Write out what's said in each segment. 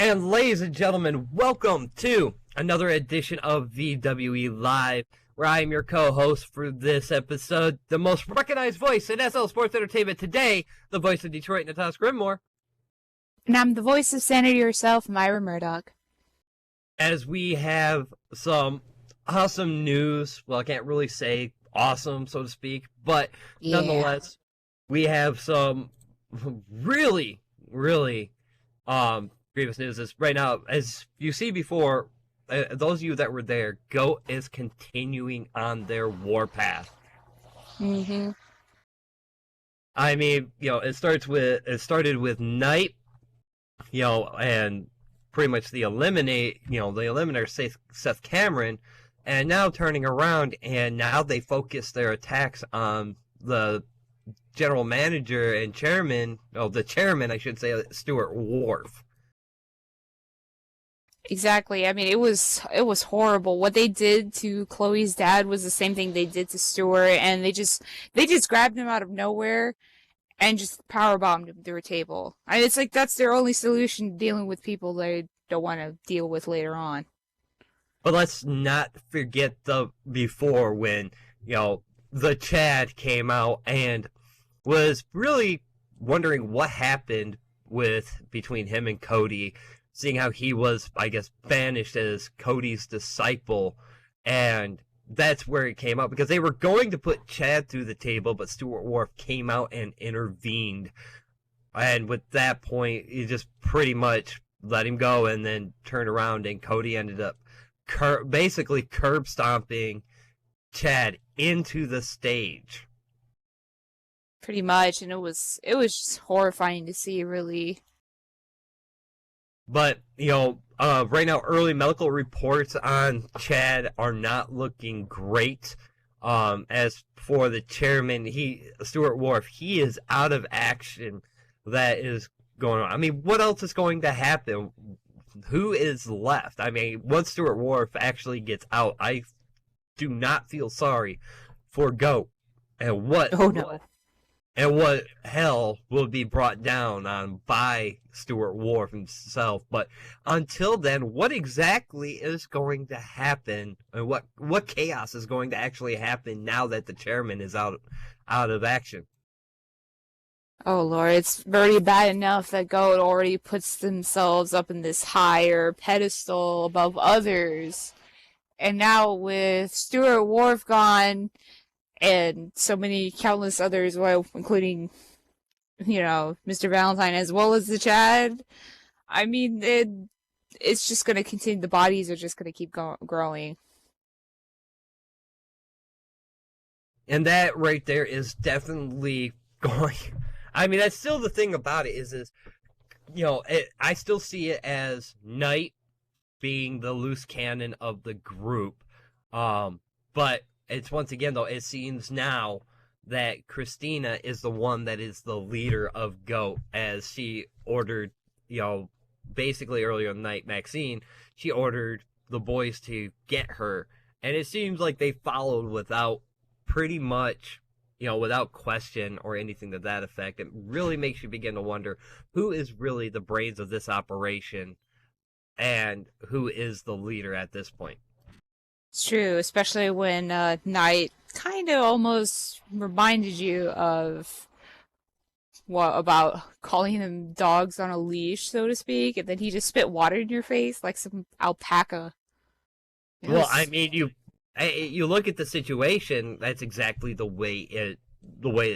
And ladies and gentlemen, welcome to another edition of VWE Live, where I am your co-host for this episode, the most recognized voice in SL Sports Entertainment today, the voice of Detroit, Natasha Grimmore. And I'm the voice of Sanity herself, Myra Murdoch. As we have some awesome news, well, I can't really say awesome, so to speak, but nonetheless, we have some really grievous news. Is right now, as you see before, those of you that were there, GOAT is continuing on their warpath. Mm-hmm. I mean, it started with Knight, and pretty much the eliminator Seth Cameron, and now turning around, and now they focus their attacks on the general manager and chairman, the chairman, I should say, Stuart Wharf. Exactly. I mean, it was horrible. What they did to Chloe's dad was the same thing they did to Stuart, and they just grabbed him out of nowhere and just powerbombed him through a table. It's like that's their only solution to dealing with people they don't want to deal with later on. But let's not forget the before when, the Chad came out and was really wondering what happened between him and Cody, seeing how he was, I guess, banished as Cody's disciple, and that's where it came out, because they were going to put Chad through the table, but Stuart Wharf came out and intervened, and with that point, he just pretty much let him go, and then turned around, and Cody ended up basically curb stomping Chad into the stage. Pretty much, and it was just horrifying to see, really. But, right now, early medical reports on Chad are not looking great. As for the chairman, Stuart Wharf, he is out of action. That is going on. I mean, what else is going to happen? Who is left? I mean, once Stuart Wharf actually gets out, I do not feel sorry for GOAT. And what hell will be brought down on by Stuart Wharf himself. But until then, what exactly is going to happen, and what chaos is going to actually happen now that the chairman is out of action? Oh Lord, it's already bad enough that GOAT already puts themselves up in this higher pedestal above others. And now with Stuart Wharf gone, and so many countless others, well, including, Mr. Valentine as well as the Chad, I mean, it's just going to continue. The bodies are just going to keep growing. And that right there is definitely going... I mean, that's still the thing about it is I still see it as Knight being the loose cannon of the group. But it's once again, though, it seems now that Christina is the one that is the leader of GOAT, as she ordered, basically earlier in the night, Maxine, she ordered the boys to get her. And it seems like they followed without pretty much, without question or anything to that effect. It really makes you begin to wonder who is really the brains of this operation and who is the leader at this point. It's true, especially when Knight kind of almost reminded you of about calling them dogs on a leash, so to speak, and then he just spit water in your face like some alpaca. Well, I mean, you look at the situation, that's exactly the way it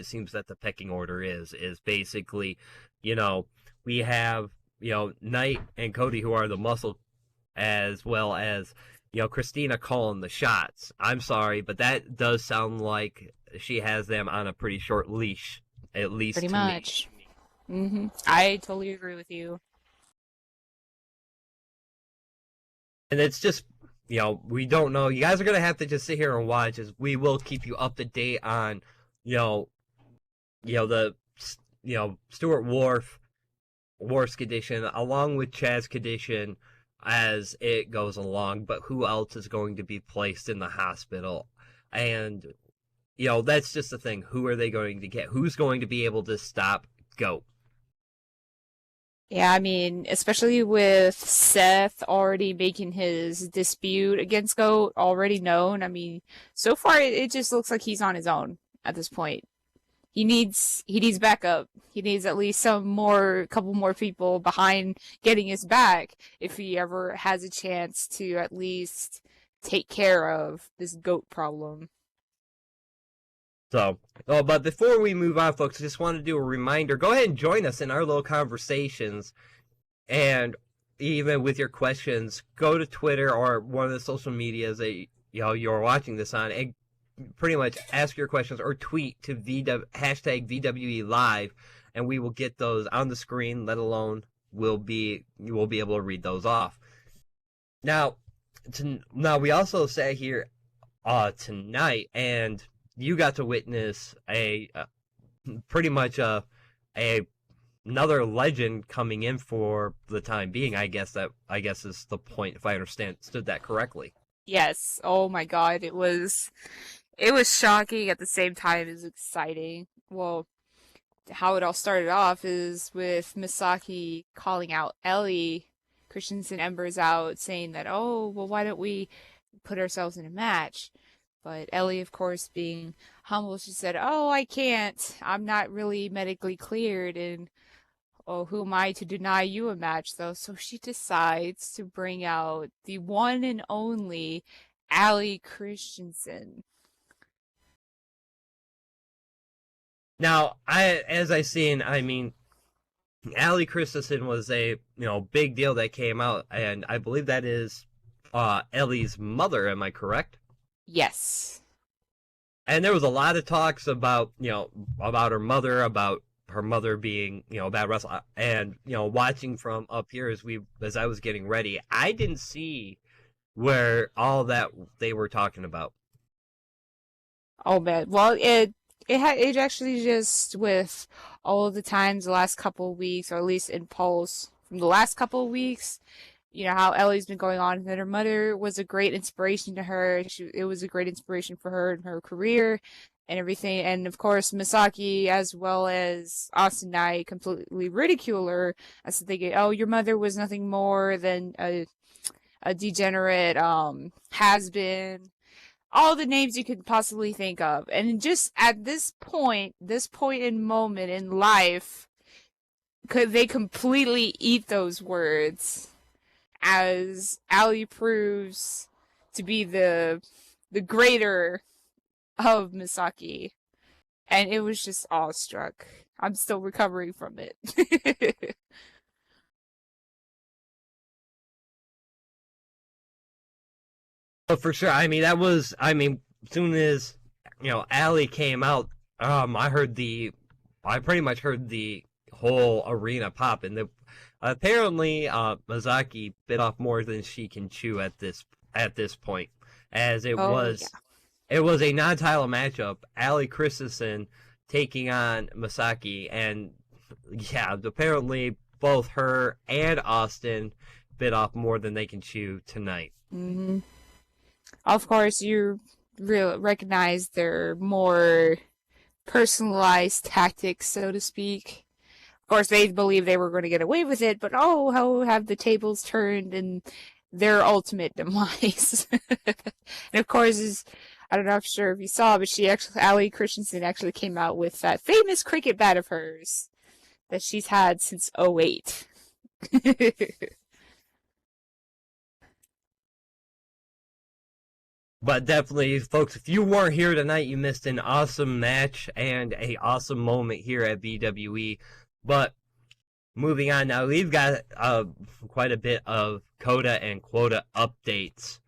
seems that the pecking order is basically, we have, Knight and Cody, who are the muscle, as well as, Christina calling the shots. I'm sorry, but that does sound like she has them on a pretty short leash, at least pretty to much. me. Mm-hmm. I totally agree with you. And it's just, we don't know. You guys are going to have to just sit here and watch, as we will keep you up to date on, Stuart Wharf's condition, along with Chad's condition, as it goes along. But who else is going to be placed in the hospital? And, that's just the thing. Who are they going to get? Who's going to be able to stop GOAT? Yeah, I mean, especially with Seth already making his dispute against GOAT already known. I mean, so far it just looks like he's on his own at this point. He needs backup. He needs at least couple more people behind getting his back if he ever has a chance to at least take care of this GOAT problem. So, oh, but before we move on, folks, I just want to do a reminder. Go ahead and join us in our little conversations, and even with your questions, go to Twitter or one of the social medias that you're watching this on, and pretty much ask your questions or tweet to hashtag VWE Live, and we will get those on the screen. Let alone you will be able to read those off. Now, now we also sat here tonight, and you got to witness a pretty much a another legend coming in for the time being. I guess is the point, if I understood that correctly. Yes. Oh my God. It was shocking at the same time as exciting. Well, how it all started off is with Misaki calling out Ellie Christensen Embers out, saying that, oh, well, why don't we put ourselves in a match? But Ellie, of course, being humble, she said, oh, I can't. I'm not really medically cleared, and oh, who am I to deny you a match, though? So she decides to bring out the one and only Allie Christensen. Now, as I seen, I mean, Allie Christensen was a big deal that came out, and I believe that is Ellie's mother. Am I correct? Yes. And there was a lot of talks about about her mother being a bad wrestler, and watching from up here as I was getting ready, I didn't see where all that they were talking about. Oh man. Well, it actually just with all of the times the last couple of weeks, or at least in polls from the last couple of weeks, how Ellie's been going on, and that her mother was a great inspiration to her. It was a great inspiration for her in her career and everything. And of course, Misaki as well as Austin and I completely ridicule her as thinking, oh, your mother was nothing more than a degenerate, has been, all the names you could possibly think of. And just at this point in moment in life, could they completely eat those words, as Allie proves to be the greater of Misaki. And it was just awestruck. I'm still recovering from it. But for sure, I mean, as soon as Allie came out, I pretty much heard the whole arena pop, and apparently Mazaki bit off more than she can chew at this point, as it Oh, was yeah. it was a non-title matchup. Allie Christensen taking on Masaki, and yeah, apparently both her and Austin bit off more than they can chew tonight. hmm Of course, you recognize their more personalized tactics, so to speak. Of course, they believe they were going to get away with it, but oh, how have the tables turned in their ultimate demise? And of course, I don't know, I'm sure if you saw, but Allie Christensen actually came out with that famous cricket bat of hers that she's had since '08. But definitely, folks, if you weren't here tonight, you missed an awesome match and a awesome moment here at VWE. But moving on now, we've got quite a bit of Coda and Quota updates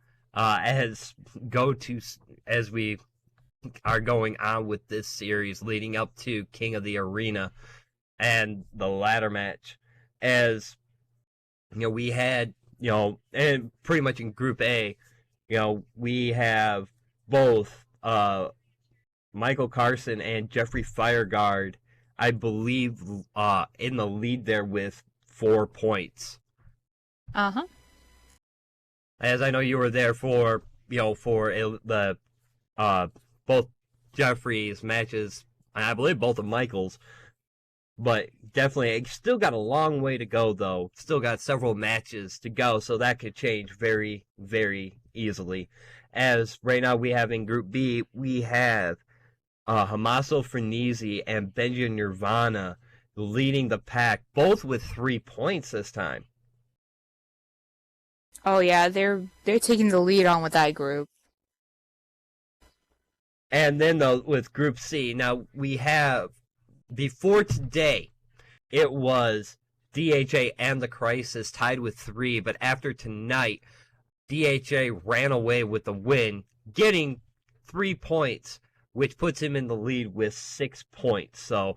as we are going on with this series leading up to King of the Arena and the ladder match. As we had and pretty much in Group A, we have both Michael Carson and Jeffrey Fireguard, I believe, in the lead there with 4 points. Uh-huh. As I know you were there for the both Jeffrey's matches, and I believe both of Michael's. But definitely, it's still got a long way to go, though. Still got several matches to go, so that could change very, very easily. As right now we have in Group B, we have Hamaso Frenzy and Benja Nirvana leading the pack, both with 3 points this time. Oh yeah, they're taking the lead on with that group. And then though with Group C, now we have before today, it was DHA and the Crisis tied with 3, but after tonight, DHA ran away with the win, getting 3 points, which puts him in the lead with 6 points. So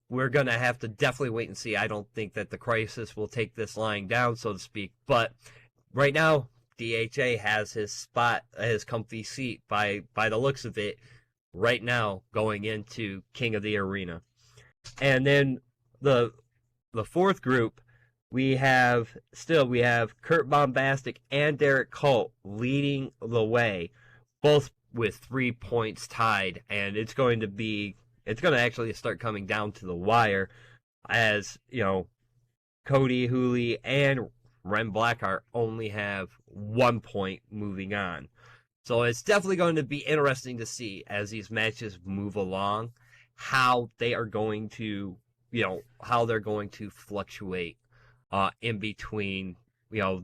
we're going to have to definitely wait and see. I don't think that the Crisis will take this lying down, so to speak. But right now, DHA has his spot, his comfy seat by the looks of it, right now going into King of the Arena. And then the fourth group, we have Kurt Bombastic and Derek Colt leading the way, both with 3 points tied, and it's going to actually start coming down to the wire, as Cody Hooley and Ren Blackheart only have 1 point moving on. So it's definitely going to be interesting to see as these matches move along how they are going to fluctuate in between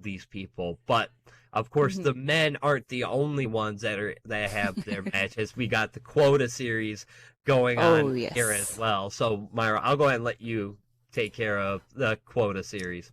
these people. But of course, the men aren't the only ones that have their matches. We got the quota series going on here as well. So Myra, I'll go ahead and let you take care of the quota series.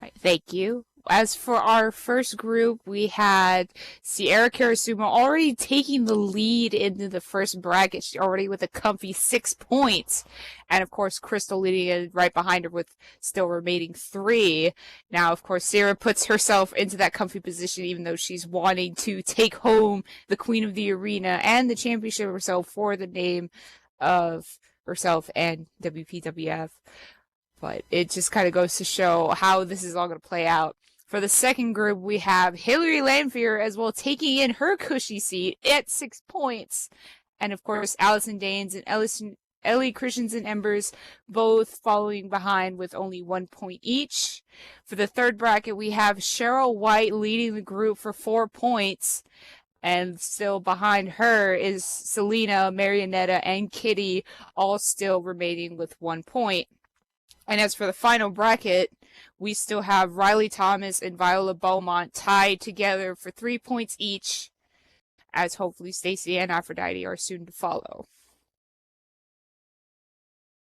Right, thank you. As for our first group, we had Sierra Karasuma already taking the lead into the first bracket. She's already with a comfy 6 points. And of course, Crystal leading it right behind her with still remaining 3. Now, of course, Sierra puts herself into that comfy position, even though she's wanting to take home the Queen of the Arena and the championship herself for the name of herself and WPWF. But it just kind of goes to show how this is all going to play out. For the second group, we have Hillary Lamphere as well, taking in her cushy seat at 6 points. And of course, Allison Danes and Ellie Christensen Embers both following behind with only 1 point each. For the third bracket, we have Cheryl White leading the group for 4 points. And still behind her is Selena, Marionetta, and Kitty, all still remaining with 1 point. And as for the final bracket, we still have Riley Thomas and Viola Beaumont tied together for 3 points each, as hopefully Stacy and Aphrodite are soon to follow.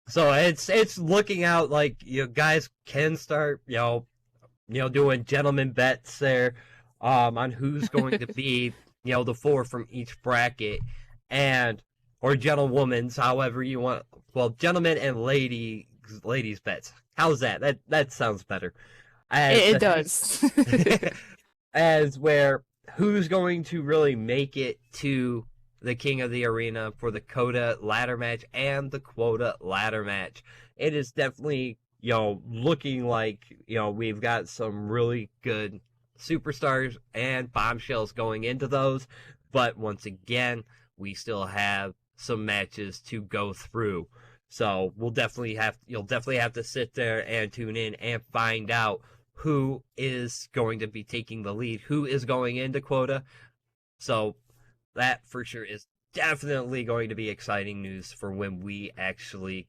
So it's looking out like guys can start doing gentleman bets there on who's going to be the 4 from each bracket, or gentlewomen's, however you want. Well, gentlemen and ladies bets. How's that? That sounds better. It does. As where who's going to really make it to the King of the Arena for the Coda ladder match and the Quota ladder match. It is definitely, looking like, we've got some really good superstars and bombshells going into those. But once again, we still have some matches to go through. So you'll definitely have to sit there and tune in and find out who is going to be taking the lead, who is going into Quota. So that for sure is definitely going to be exciting news for when we actually,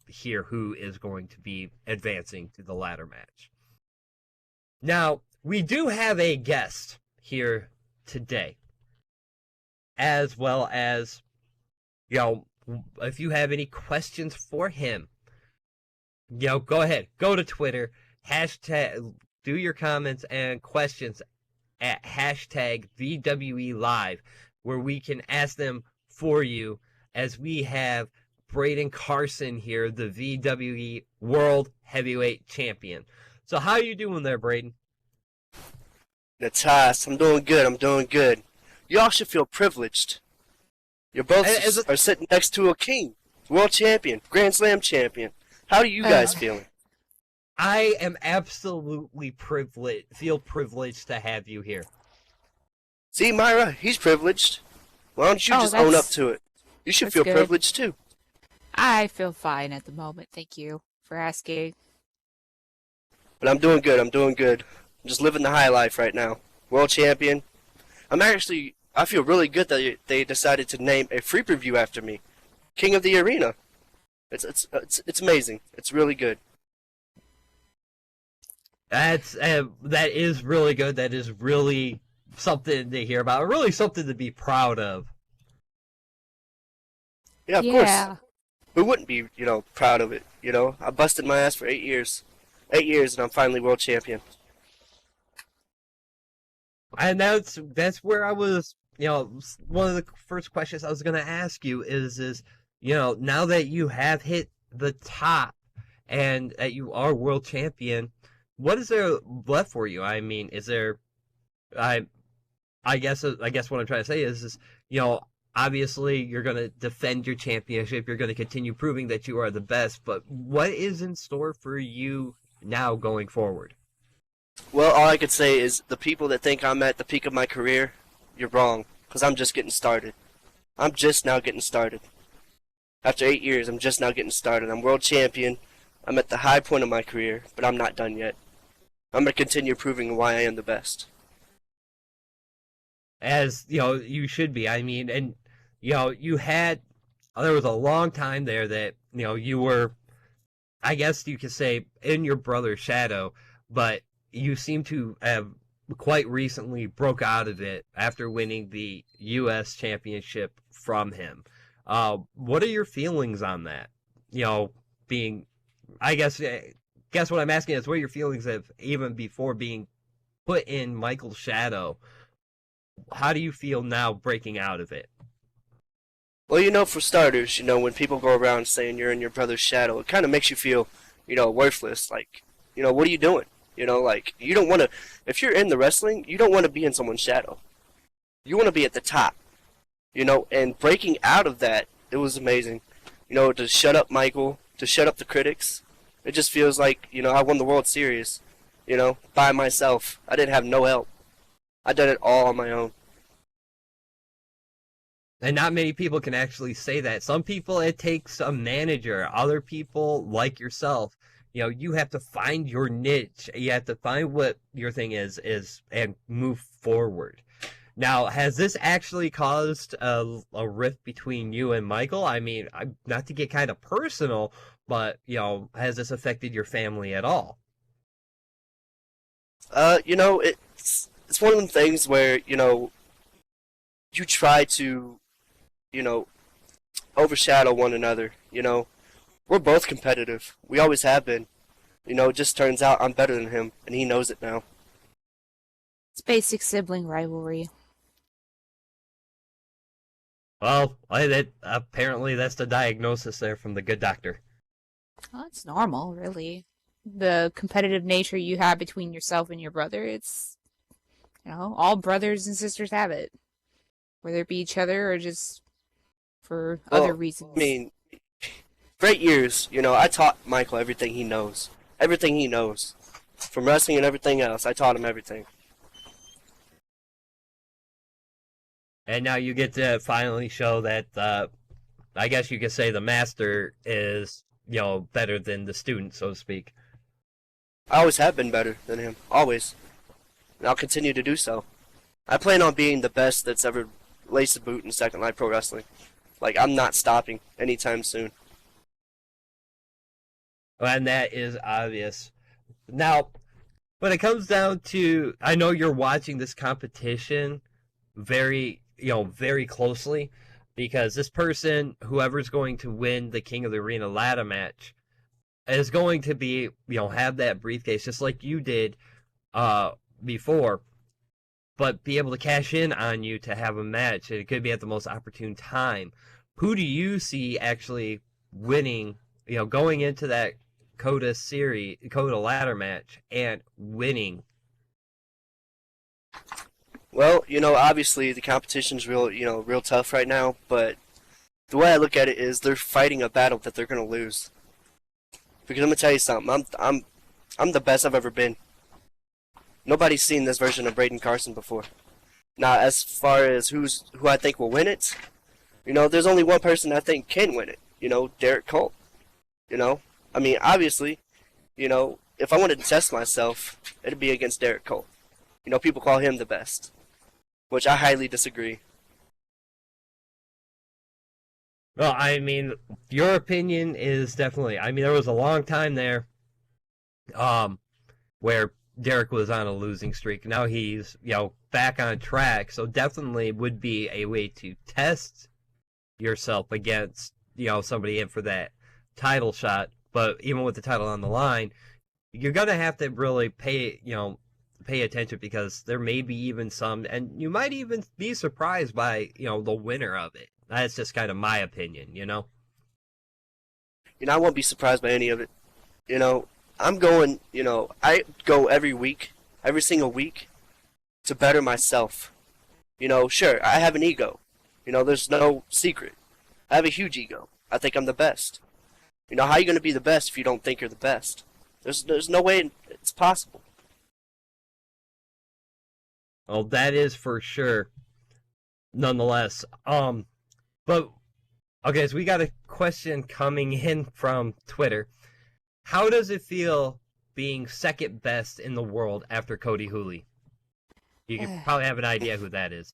hear who is going to be advancing to the ladder match. Now, we do have a guest here today, as well as, if you have any questions for him, go ahead. Go to Twitter, do your comments and questions at hashtag VWE Live, where we can ask them for you, as we have Braden Carson here, the VWE World Heavyweight Champion. So how are you doing there, Braden? Natas, I'm doing good. You all should feel privileged. You both are sitting next to a king, world champion, Grand Slam champion. How are you guys feeling? I am absolutely feel privileged to have you here. See, Myra, he's privileged. Why don't you just own up to it? You should feel privileged too. I feel fine at the moment. Thank you for asking. But I'm doing good. I'm doing good. I'm just living the high life right now. World champion. I feel really good that they decided to name a free preview after me, King of the Arena. It's amazing. It's really good. That is really good. That is really something to hear about. Really something to be proud of. Yeah, of course. Who wouldn't be, proud of it? I busted my ass for 8 years. 8 years, and I'm finally world champion. And that's where I was. One of the first questions I was going to ask you is now that you have hit the top and that you are world champion, what is there left for you? I mean, is there? I guess what I'm trying to say is obviously you're going to defend your championship. You're going to continue proving that you are the best. But what is in store for you now going forward? Well, all I could say is the people that think I'm at the peak of my career, you're wrong, because I'm just getting started. I'm just now getting started. After 8 years, I'm just now getting started. I'm world champion. I'm at the high point of my career, but I'm not done yet. I'm going to continue proving why I am the best. As, you should be. I mean, and, there was a long time there that, you were, I guess you could say, in your brother's shadow, but you seem to have quite recently broke out of it after winning the U.S. championship from him. What are your feelings on that? I guess what I'm asking is what are your feelings of even before being put in Michael's shadow? How do you feel now breaking out of it? Well, for starters, when people go around saying you're in your brother's shadow, it kind of makes you feel, worthless. Like, what are you doing? You don't want to, if you're in the wrestling, you don't want to be in someone's shadow. You want to be at the top, and breaking out of that, it was amazing. To shut up Michael, to shut up the critics. It just feels like, I won the World Series, by myself. I didn't have no help. I did it all on my own. And not many people can actually say that. Some people, it takes a manager. Other people, like yourself, you have to find your niche. You have to find what your thing is and move forward. Now, has this actually caused a rift between you and Michael? I mean, not to get kind of personal, but, has this affected your family at all? It's one of them things where, you try to, overshadow one another, We're both competitive. We always have been. It just turns out I'm better than him, and he knows it now. It's basic sibling rivalry. Well, apparently that's the diagnosis there from the good doctor. Well, it's normal, really. The competitive nature you have between yourself and your brother, it's, all brothers and sisters have it. Whether it be each other or just for other reasons. I mean, for 8 years, I taught Michael everything he knows. Everything he knows. From wrestling and everything else, I taught him everything. And now you get to finally show that, I guess you could say the master is, better than the student, so to speak. I always have been better than him. Always. And I'll continue to do so. I plan on being the best that's ever laced a boot in Second Life Pro Wrestling. Like, I'm not stopping anytime soon. And that is obvious. Now, when it comes down to, I know you're watching this competition very closely, because this person, whoever's going to win the King of the Arena ladder match, is going to be, have that briefcase just like you did before, but be able to cash in on you to have a match, and it could be at the most opportune time. Who do you see actually winning, going into that Coda ladder match and winning? Well, obviously the competition's real tough right now, but the way I look at it is they're fighting a battle that they're going to lose. Because I'm going to tell you something, I'm the best I've ever been. Nobody's seen this version of Braden Carson before. Now, as far as who I think will win it, there's only one person I think can win it, Derek Cole. I mean, obviously, if I wanted to test myself, it'd be against Derek Cole. People call him the best, which I highly disagree. Well, I mean, your opinion is definitely. I mean, there was a long time there, where Derek was on a losing streak. Now he's back on track. So definitely would be a way to test yourself against somebody in for that title shot. But even with the title on the line, you're gonna have to really pay attention, because there may be even some, and you might even be surprised by the winner of it. That's just kind of my opinion. I won't be surprised by any of it. I'm going. I go every single week, to better myself. Sure, I have an ego. There's no secret. I have a huge ego. I think I'm the best. How are you going to be the best if you don't think you're the best? There's no way it's possible. Well, that is for sure. Nonetheless, but okay, so we got a question coming in from Twitter. How does it feel being second best in the world after Cody Hooley? You can probably have an idea who that is.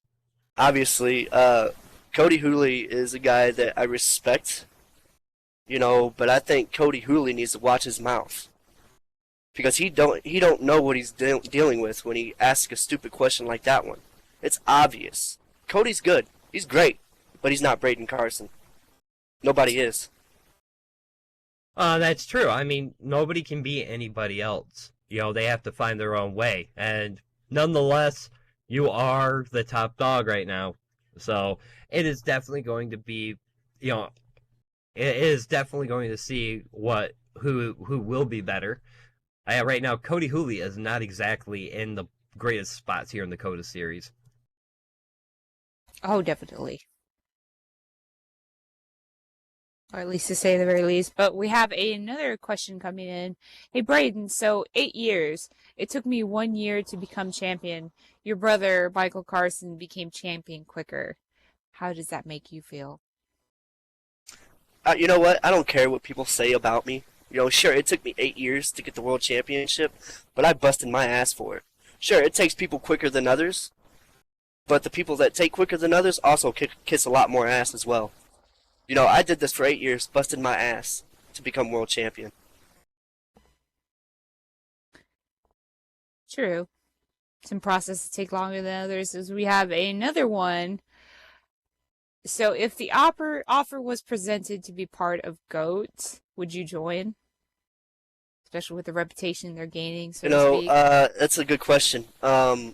Obviously, Cody Hooley is a guy that I respect, but I think Cody Hooley needs to watch his mouth, because he don't know what he's dealing with when he asks a stupid question like that one. It's obvious. Cody's good. He's great, but he's not Braden Carson. Nobody is. That's true. I mean, nobody can be anybody else. They have to find their own way. And nonetheless, you are the top dog right now. So it is definitely going to be, it is definitely going to see who will be better. Right now, Cody Hooley is not exactly in the greatest spots here in the Coda series. Oh, definitely. Or at least to say the very least. But we have another question coming in. Hey, Braden, so 8 years. It took me 1 year to become champion. Your brother, Michael Carson, became champion quicker. How does that make you feel? You know what? I don't care what people say about me. Sure, it took me 8 years to get the world championship, but I busted my ass for it. Sure, it takes people quicker than others, but the people that take quicker than others also kiss a lot more ass as well. I did this for 8 years, busted my ass to become world champion. True. Some processes take longer than others. As we have another one. So if the offer was presented to be part of GOAT, would you join? Especially with the reputation they're gaining, so to speak. That's a good question. I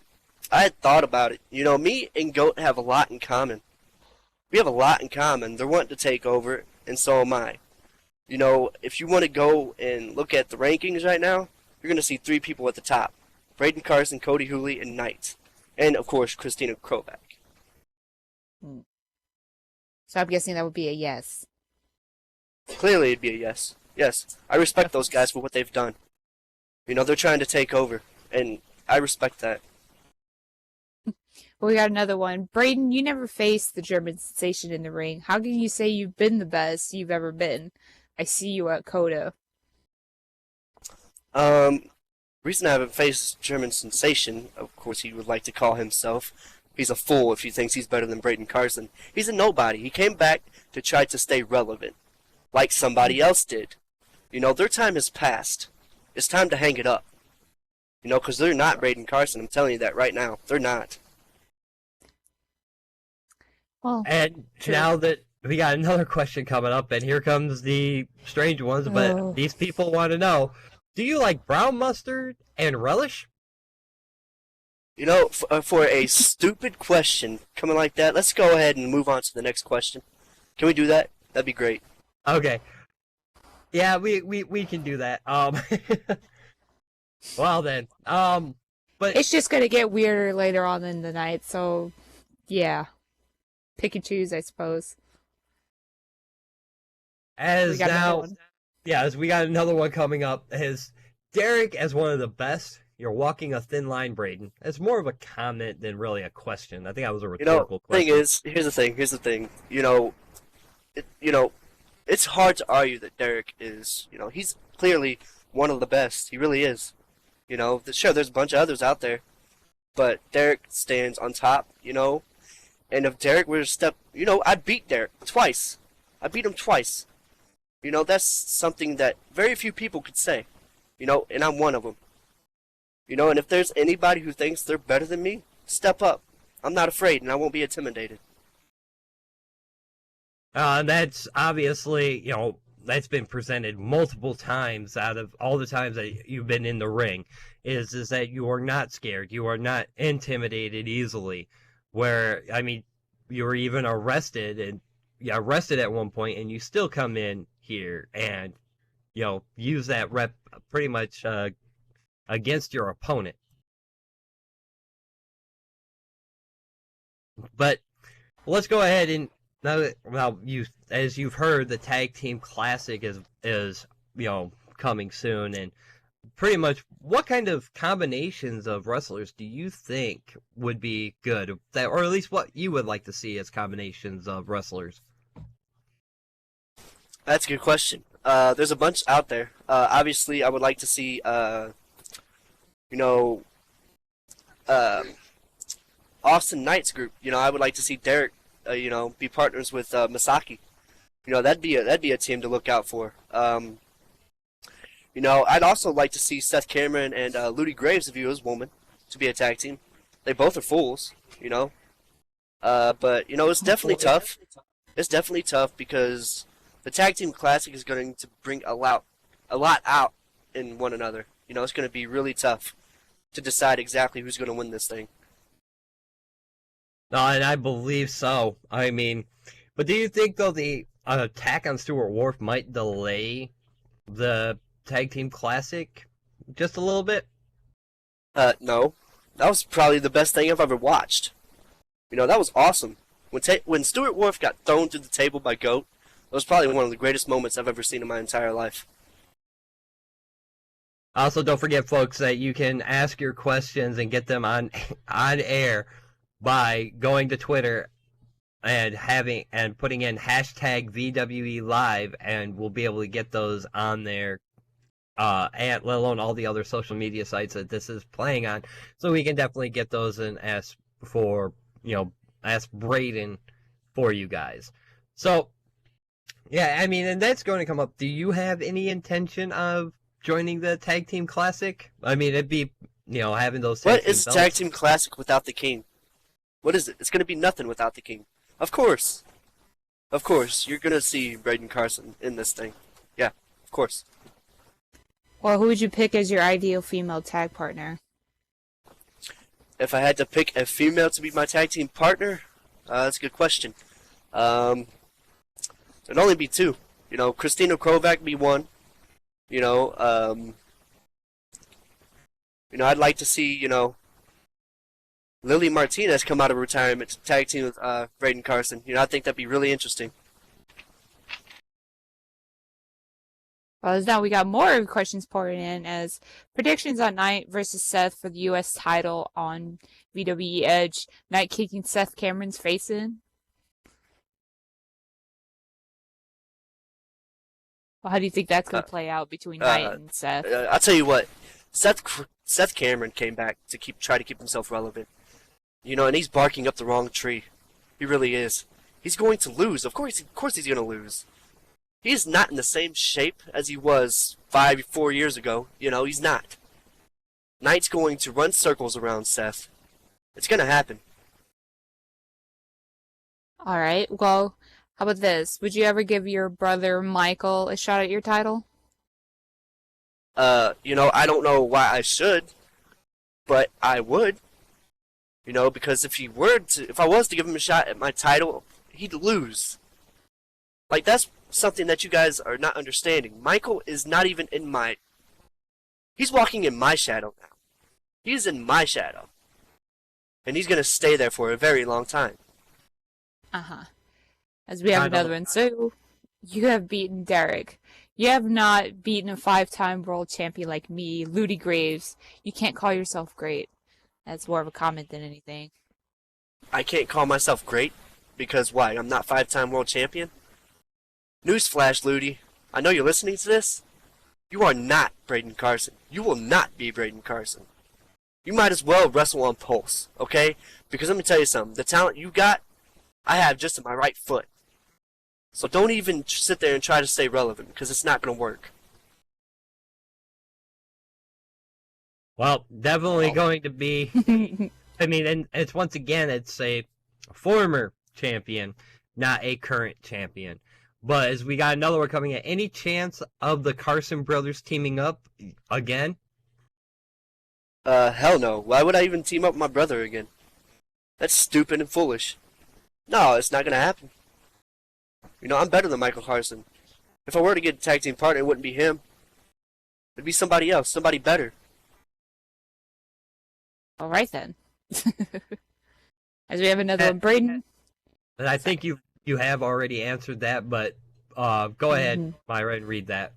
had thought about it. Me and GOAT have a lot in common. We have a lot in common. They're wanting to take over, and so am I. If you want to go and look at the rankings right now, you're going to see 3 people at the top. Braden Carson, Cody Hooley, and Knight. And, of course, Christina Krovac. So I'm guessing that would be a yes. Clearly it'd be a yes. Yes. I respect those guys for what they've done. They're trying to take over, and I respect that. Well, we got another one. Braden, you never faced the German sensation in the ring. How can you say you've been the best you've ever been? I see you at Coda. Reason I haven't faced German sensation, of course he would like to call himself. He's a fool if he thinks he's better than Braden Carson. He's a nobody. He came back to try to stay relevant, like somebody else did. Their time has passed. It's time to hang it up. Because they're not Braden Carson. I'm telling you that right now. They're not. Well, and true. Now that we got another question coming up, and here comes the strange ones, but these people want to know, do you like brown mustard and relish? For a stupid question coming like that, let's go ahead and move on to the next question. Can we do that? That'd be great. Okay. Yeah, we can do that. Well then. But it's just gonna get weirder later on in the night, so yeah. Pick and choose, I suppose. As we got another one coming up. As Derek, as one of the best, you're walking a thin line, Braden. It's more of a comment than really a question. I think that was a rhetorical question. Here's the thing. it's hard to argue that Derek is, he's clearly one of the best. He really is. Sure, there's a bunch of others out there, but Derek stands on top, And if Derek were to step, I beat Derek twice. I beat him twice. That's something that very few people could say, and I'm one of them. And if there's anybody who thinks they're better than me, step up. I'm not afraid, and I won't be intimidated. That's obviously, that's been presented multiple times out of all the times that you've been in the ring, is that you are not scared. You are not intimidated easily. Where, I mean, you were even arrested at one point, and you still come in here and, use that rep pretty much against your opponent. But let's go ahead and as you've heard, the Tag Team Classic is coming soon, and pretty much what kind of combinations of wrestlers do you think would be good, or at least what you would like to see as combinations of wrestlers? That's a good question. There's a bunch out there. Obviously, I would like to see, Austin Knight's group. I would like to see Derek, be partners with Masaki. That'd be a team to look out for. I'd also like to see Seth Cameron and Ludi Graves, if he was a woman, to be a tag team. They both are fools, But it's definitely tough. It's definitely tough because the Tag Team Classic is going to bring a lot out in one another. It's going to be really tough to decide exactly who's going to win this thing. No, and I believe so. I mean, but do you think, though, the attack on Stuart Wharf might delay the Tag Team Classic just a little bit? No. That was probably the best thing I've ever watched. That was awesome. When Stuart Wharf got thrown through the table by Goat, it was probably one of the greatest moments I've ever seen in my entire life. Also, don't forget, folks, that you can ask your questions and get them on air by going to Twitter and putting in hashtag VWE Live, and we'll be able to get those on there, and let alone all the other social media sites that this is playing on. So we can definitely get those and ask Braden for you guys. So, yeah, I mean, and that's going to come up. Do you have any intention of joining the Tag Team Classic? I mean, it'd be, having those tag team belts. What is Tag Team Classic without the King? What is it? It's going to be nothing without the King. Of course. Of course. You're going to see Braden Carson in this thing. Yeah, of course. Well, who would you pick as your ideal female tag partner? If I had to pick a female to be my tag team partner, that's a good question. There'd only be two. Christina Kovac be one. I'd like to see, Lily Martinez come out of retirement to tag team with Braden Carson. I think that'd be really interesting. Well, now we got more questions pouring in as predictions on Knight versus Seth for the U.S. title on VWE Edge. Knight kicking Seth Cameron's face in. Well, how do you think that's going to play out between Knight and Seth? I'll tell you what. Seth Cameron came back to try to keep himself relevant. And he's barking up the wrong tree. He really is. He's going to lose. Of course he's going to lose. He's not in the same shape as he was 4 years ago. He's not. Knight's going to run circles around Seth. It's going to happen. All right. Well, how about this? Would you ever give your brother Michael a shot at your title? I don't know why I should, but I would. Because if I was to give him a shot at my title, he'd lose. Like, that's something that you guys are not understanding. Michael is not even in my... He's walking in my shadow now. He's in my shadow. And he's going to stay there for a very long time. Uh-huh. As we have another one. So, you have beaten Derek. You have not beaten a 5-time world champion like me, Ludi Graves. You can't call yourself great. That's more of a comment than anything. I can't call myself great? Because why? I'm not 5-time world champion? Newsflash, Ludi. I know you're listening to this. You are not Braden Carson. You will not be Braden Carson. You might as well wrestle on Pulse, okay? Because let me tell you something. The talent you got, I have just in my right foot. So don't even sit there and try to stay relevant, because it's not going to work. Well, definitely going to be. I mean, and it's once again, it's a former champion, not a current champion. But as we got another one coming in, any chance of the Carson brothers teaming up again? Hell no. Why would I even team up with my brother again? That's stupid and foolish. No, it's not going to happen. You know, I'm better than Michael Carson. If I were to get a tag team partner, it wouldn't be him. It'd be somebody else, somebody better. All right then. As we have another one, Braden. And I think you have already answered that, but go ahead, Myra, and read that.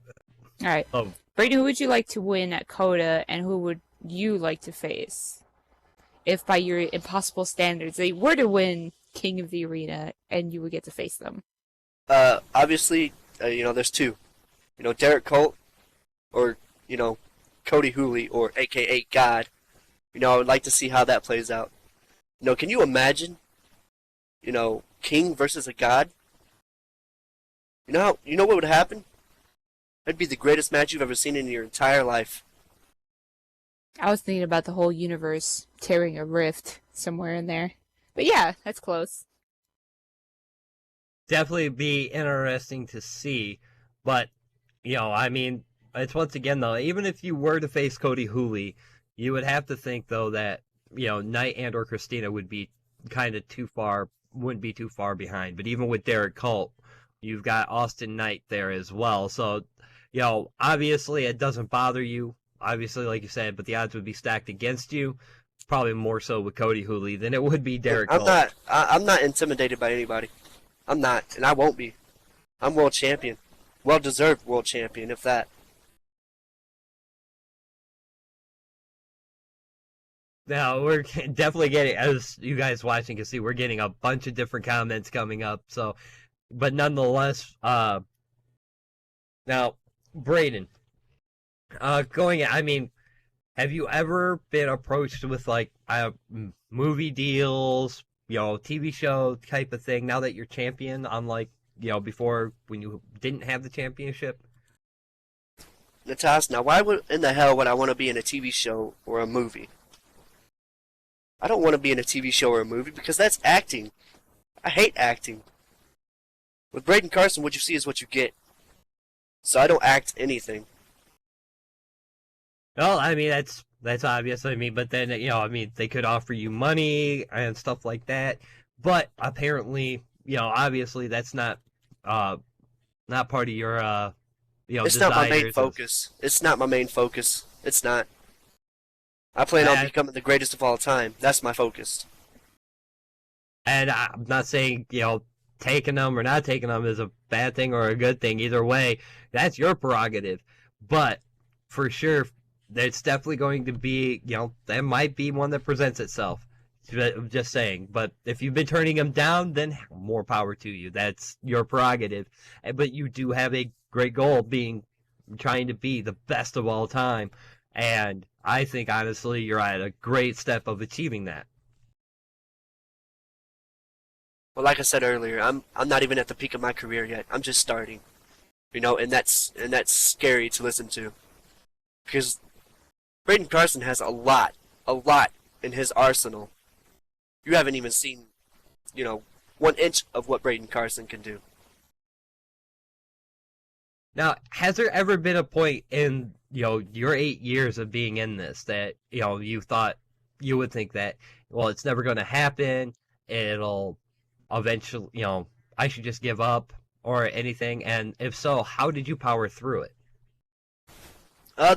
All right. Oh, Braden, who would you like to win at Coda, and who would you like to face? If by your impossible standards they were to win King of the Arena, and you would get to face them. Obviously, you know, there's two. You know, Derek Colt, or, you know, Cody Hooley, or AKA God. You know, I would like to see how that plays out. You know, can you imagine, you know, King versus a God? You know what would happen? That'd be the greatest match you've ever seen in your entire life. I was thinking about the whole universe tearing a rift somewhere in there. But yeah, that's close. definitely be interesting to see. But, you know, I mean, it's once again, though, even if you were to face Cody Hooley, you would have to think, though, that, you know, Knight and or Christina would be kind of too far, wouldn't be too far behind. But even with Derek Colt, you've got Austin Knight there as well. So, you know, obviously it doesn't bother you, obviously, like you said, but the odds would be stacked against you. Probably more so with Cody Hooley than it would be Derek Colt. I'm not intimidated by anybody. I'm not, and I won't be. I'm world champion. Well-deserved world champion, if that. Now, we're definitely getting, as you guys watching can see, we're getting a bunch of different comments coming up. So, but nonetheless, now, Braden, I mean, have you ever been approached with like movie deals, you know, TV show type of thing? Now that you're champion, unlike, you know, before when you didn't have the championship. Natas, now why in the hell would I want to be in a TV show or a movie? I don't want to be in a TV show or a movie because that's acting. I hate acting. With Braden Carson, what you see is what you get. So I don't act anything. Well, I mean, that's obvious. I mean, but then, you know, I mean, they could offer you money and stuff like that. But apparently, you know, obviously that's not part of your, you know, it's not my main desires. focus. It's not my main focus. It's not. I plan on becoming the greatest of all time. That's my focus. And I'm not saying, you know, taking them or not taking them is a bad thing or a good thing. Either way, that's your prerogative. But for sure, it's definitely going to be, you know, that might be one that presents itself. Just saying. But if you've been turning them down, then more power to you. That's your prerogative. But you do have a great goal, trying to be the best of all time. And I think, honestly, you're at a great step of achieving that. Well, like I said earlier, I'm not even at the peak of my career yet. I'm just starting. You know, and that's scary to listen to. Because Braden Carson has a lot in his arsenal. You haven't even seen, you know, 1 inch of what Braden Carson can do. Now, has there ever been a point in, you know, your 8 years of being in this that, you know, you would think that, well, it's never going to happen, it'll eventually, you know, I should just give up or anything? And if so, how did you power through it?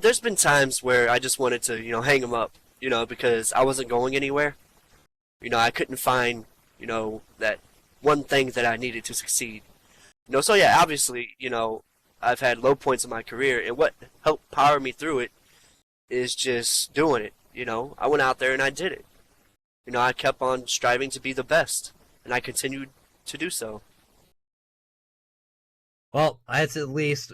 There's been times where I just wanted to, you know, hang him up, you know, because I wasn't going anywhere. You know, I couldn't find, you know, that one thing that I needed to succeed. You know, so yeah, obviously, you know, I've had low points in my career, and what helped power me through it is just doing it, you know. I went out there and I did it. You know, I kept on striving to be the best, and I continued to do so. Well, that's at least,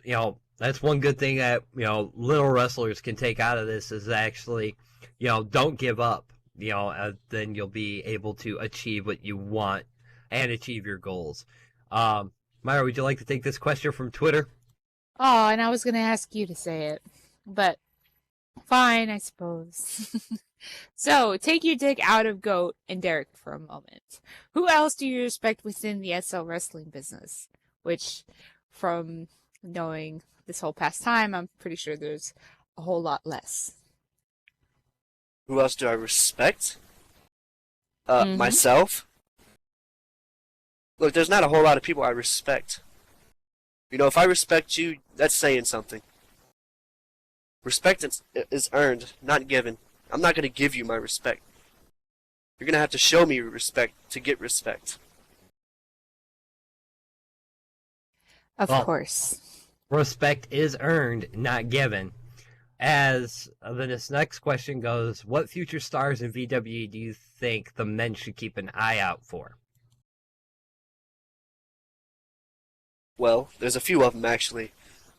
that's one good thing that, little wrestlers can take out of this is actually, don't give up. Then you'll be able to achieve what you want and achieve your goals. Myra, would you like to take this question from Twitter? Oh, and I was going to ask you to say it, but fine, I suppose. So, take your dick out of Goat and Derek for a moment. Who else do you respect within the SL wrestling business? Which, from knowing this whole past time, I'm pretty sure there's a whole lot less. Who else do I respect? Mhm. Myself. Look, there's not a whole lot of people I respect. If I respect you, that's saying something. Respect is earned, not given. I'm not going to give you my respect. You're going to have to show me respect to get respect. Of Well, course. Respect is earned, not given. As this next question goes, what future stars in VWE do you think the men should keep an eye out for? Well, there's a few of them actually.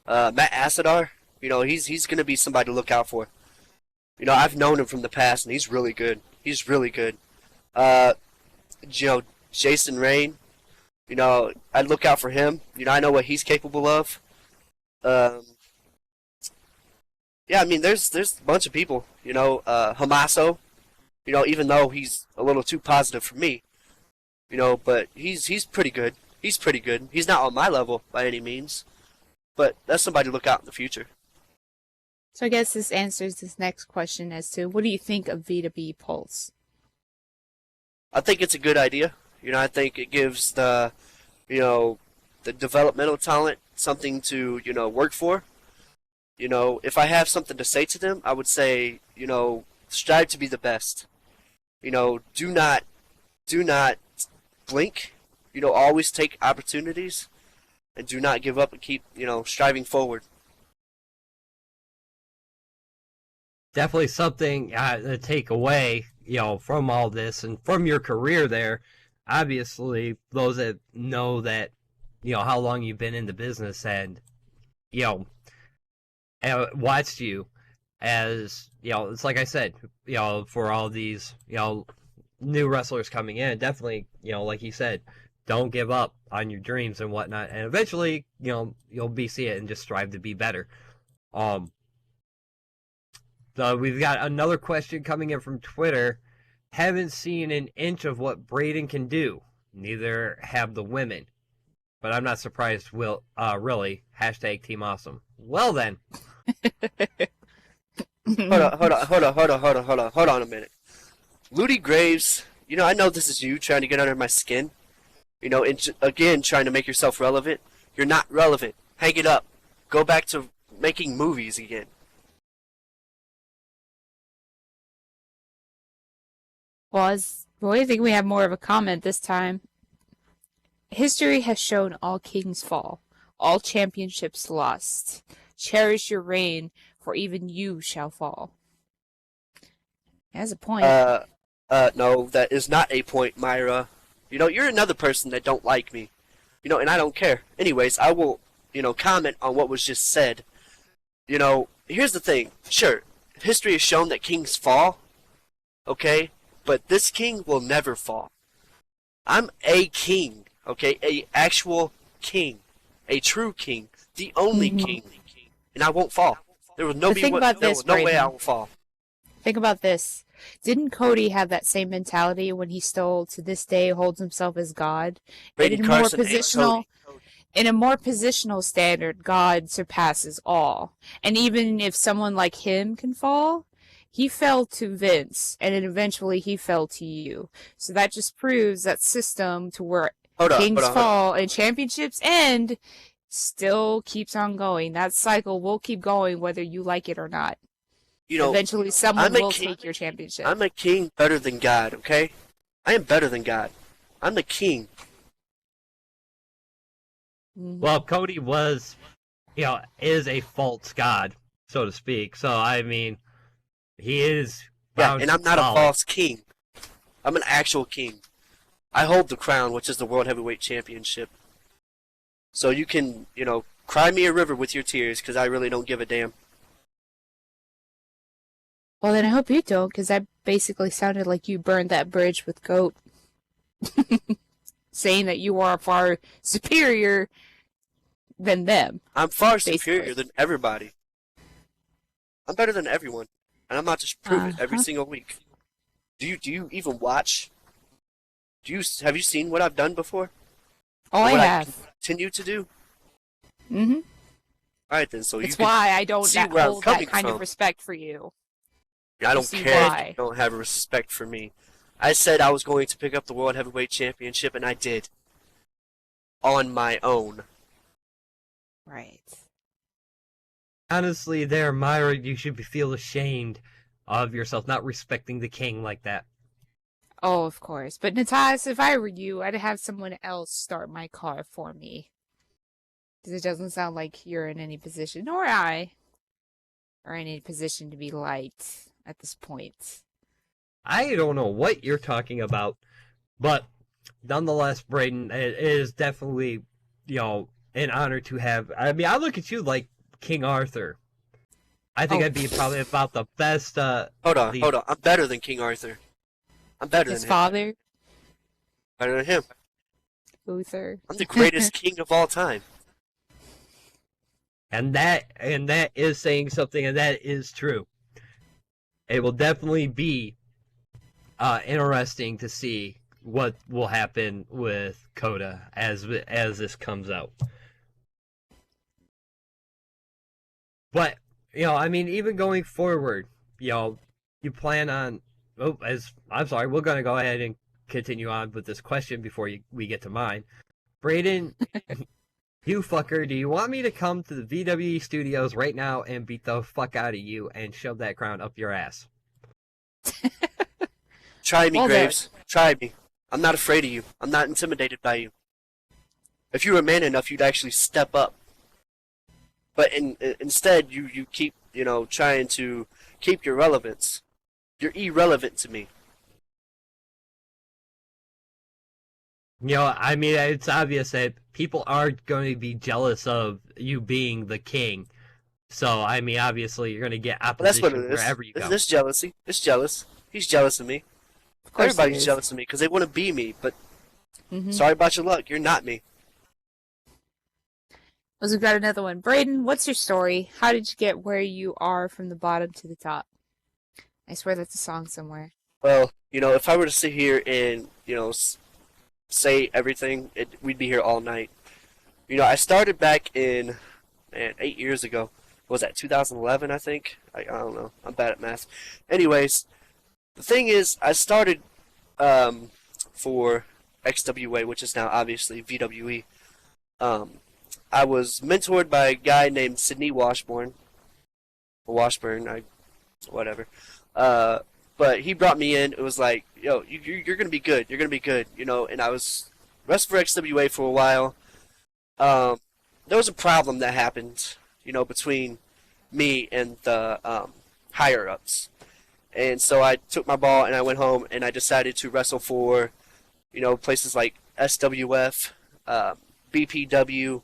Matt Asadar, he's going to be somebody to look out for. I've known him from the past, and he's really good. He's really good. Jason Rain, I'd look out for him. I know what he's capable of. Yeah, I mean, there's a bunch of people. Hamaso, even though he's a little too positive for me, but he's pretty good. He's pretty good. He's not on my level by any means, but that's somebody to look out in the future. So I guess this answers this next question as to what do you think of VWE Pulse? I think it's a good idea. I think it gives the developmental talent something to, work for. If I have something to say to them, I would say, strive to be the best. Do not blink. Always take opportunities and do not give up and keep, striving forward. Definitely something to take away, from all this and from your career there. Obviously, those that know that, how long you've been in the business and, watched you as, it's like I said, for all these, new wrestlers coming in, definitely, like you said, don't give up on your dreams and whatnot. And eventually, you'll see it and just strive to be better. So we've got another question coming in from Twitter. Haven't seen an inch of what Braden can do. Neither have the women. But I'm not surprised, really. Hashtag Team Awesome. Well then. Hold on a minute. Ludi Graves, I know this is you trying to get under my skin. And again, trying to make yourself relevant. You're not relevant. Hang it up. Go back to making movies again. Well, I think we have more of a comment this time. History has shown all kings fall, all championships lost. Cherish your reign, for even you shall fall. That's a point. No, that is not a point, Myra. You're another person that don't like me. And I don't care. Anyways, I will, comment on what was just said. Here's the thing. Sure, history has shown that kings fall. Okay? But this king will never fall. I'm a king, okay? A actual king. A true king. The only king. And I won't fall. There will no way I will fall. Think about this. Didn't Cody have that same mentality when he still, to this day, holds himself as God? Braden Carson and Cody. In a more positional standard, God surpasses all. And even if someone like him can fall, he fell to Vince, and then eventually he fell to you. So that just proves that system to where kings fall and championships end still keeps on going. That cycle will keep going whether you like it or not. Eventually someone will take your championship. I'm a king better than God, okay? I am better than God. I'm the king. Well, Cody was, is a false god, so to speak. So, I mean, he is. Yeah, and I'm not a false king. I'm an actual king. I hold the crown, which is the World Heavyweight Championship. So you can, cry me a river with your tears, because I really don't give a damn. Well, then I hope you don't, because that basically sounded like you burned that bridge with Goat. Saying that you are far superior than them. I'm far Basically. superior than everybody. I'm better than everyone, and I'm about to prove it every single week. Do you even watch? Have you seen what I've done before? Oh, I what have. I continue to do? Mm-hmm. All right then. So It's you why I don't see where I'm hold that coming kind from. of respect for you. I don't see care why. if you don't have respect for me. I said I was going to pick up the World Heavyweight Championship, and I did. On my own. Right. Honestly, there, Myra, you should feel ashamed of yourself not respecting the king like that. Oh, of course. But Natas, if I were you, I'd have someone else start my car for me. Because it doesn't sound like you're in any position, nor I, are in any position to be liked at this point. I don't know what you're talking about, but nonetheless, Braden, it is definitely, an honor to have. I mean, I look at you like King Arthur. I think I'd be probably about the best. Hold on. I'm better than King Arthur. I'm better His than him. father, Better than him. Uther. I'm the greatest king of all time. And that is saying something, and that is true. It will definitely be interesting to see what will happen with Coda as this comes out. But I mean, even going forward, you plan on. Oh, I'm sorry, we're gonna go ahead and continue on with this question before we get to mine. Braden, you fucker, do you want me to come to the VWE studios right now and beat the fuck out of you and shove that crown up your ass? Try me, Well, Graves. Try me. I'm not afraid of you. I'm not intimidated by you. If you were man enough, you'd actually step up. But instead, you keep, trying to keep your relevance. You're irrelevant to me. I mean, it's obvious that people are going to be jealous of you being the king. So, I mean, obviously, you're going to get Well, that's what opposition it is. wherever you go. It's jealousy. It's jealous. He's jealous of me. Of course Everybody's jealous of me because they want to be me. But Mm-hmm. sorry about your luck. You're not me. We've got another one. Braden, what's your story? How did you get where you are from the bottom to the top? I swear that's a song somewhere. Well, if I were to sit here and, say everything, we'd be here all night. I started back in, 8 years ago. What was that, 2011, I think? I don't know. I'm bad at math. Anyways, the thing is, I started for XWA, which is now obviously VWE. I was mentored by a guy named Sidney Washburn. Whatever. But he brought me in. It was like, yo, you're gonna be good. You're gonna be good. And I was wrestling for XWA for a while. There was a problem that happened, between me and the higher ups. And so I took my ball and I went home and I decided to wrestle for, places like SWF, BPW.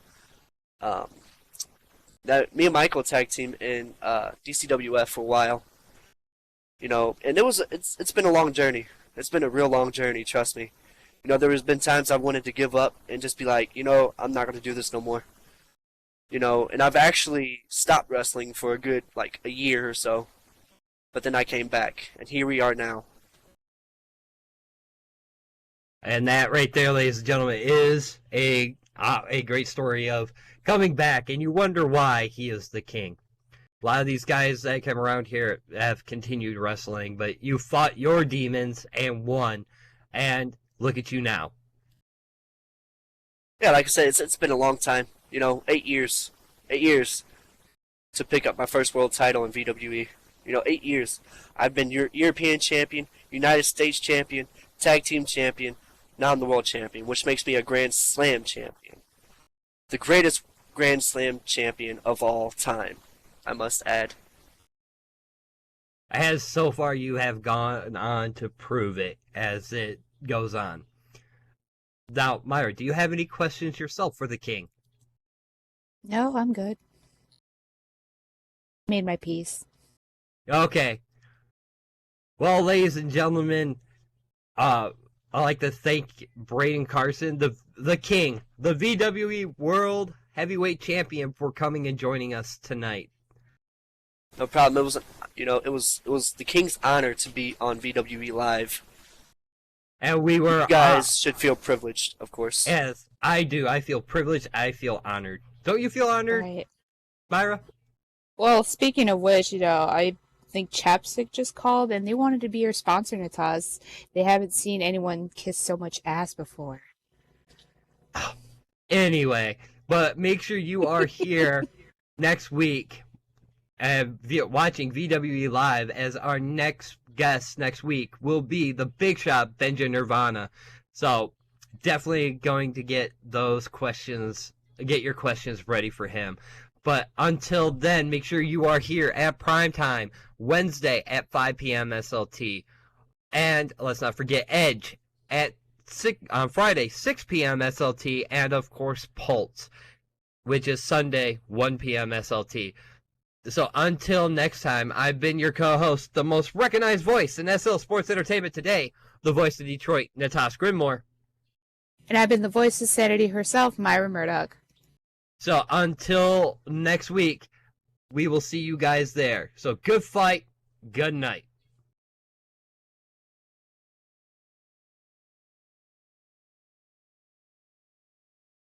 Me and Michael tag team in DCWF for a while. And it's been a long journey. It's been a real long journey, trust me. There has been times I've wanted to give up and just be like, I'm not going to do this no more. And I've actually stopped wrestling for a good, a year or so. But then I came back, and here we are now. And that right there, ladies and gentlemen, is a great story of coming back, and you wonder why he is the king. A lot of these guys that come around here have continued wrestling, but you fought your demons and won, and look at you now. Yeah, like I said, it's been a long time. 8 years. 8 years to pick up my first world title in VWE. 8 years. I've been European champion, United States champion, tag team champion, now I'm the world champion, which makes me a Grand Slam champion. The greatest Grand Slam champion of all time, I must add. As so far you have gone on to prove it as it goes on. Now, Myra, do you have any questions yourself for the king? No, I'm good. Made my peace. Okay. Well, ladies and gentlemen, I'd like to thank Braden Carson, the king, the VWE World Heavyweight Champion, for coming and joining us tonight. No problem. It was the king's honor to be on VWE Live. And we were You guys should feel privileged, of course. Yes, I do. I feel privileged. I feel honored. Don't you feel honored, Right. Myra? Well, speaking of which, I think Chapstick just called and they wanted to be your sponsor, Nataz. They haven't seen anyone kiss so much ass before. Anyway, but make sure you are here next week watching VWE Live, as our next guest next week will be the Big Shot Benja Nirvana. So definitely going to get your questions ready for him. But until then, make sure you are here at primetime, Wednesday at 5 p.m. SLT. And let's not forget Edge on Friday, 6 p.m. SLT. And, of course, Pulse, which is Sunday, 1 p.m. SLT. So until next time, I've been your co-host, the most recognized voice in SL Sports Entertainment today, the voice of Detroit, Natasha Grinmore. And I've been the voice of Sanity herself, Myra Murdoch. So until next week, we will see you guys there. So good fight, good night.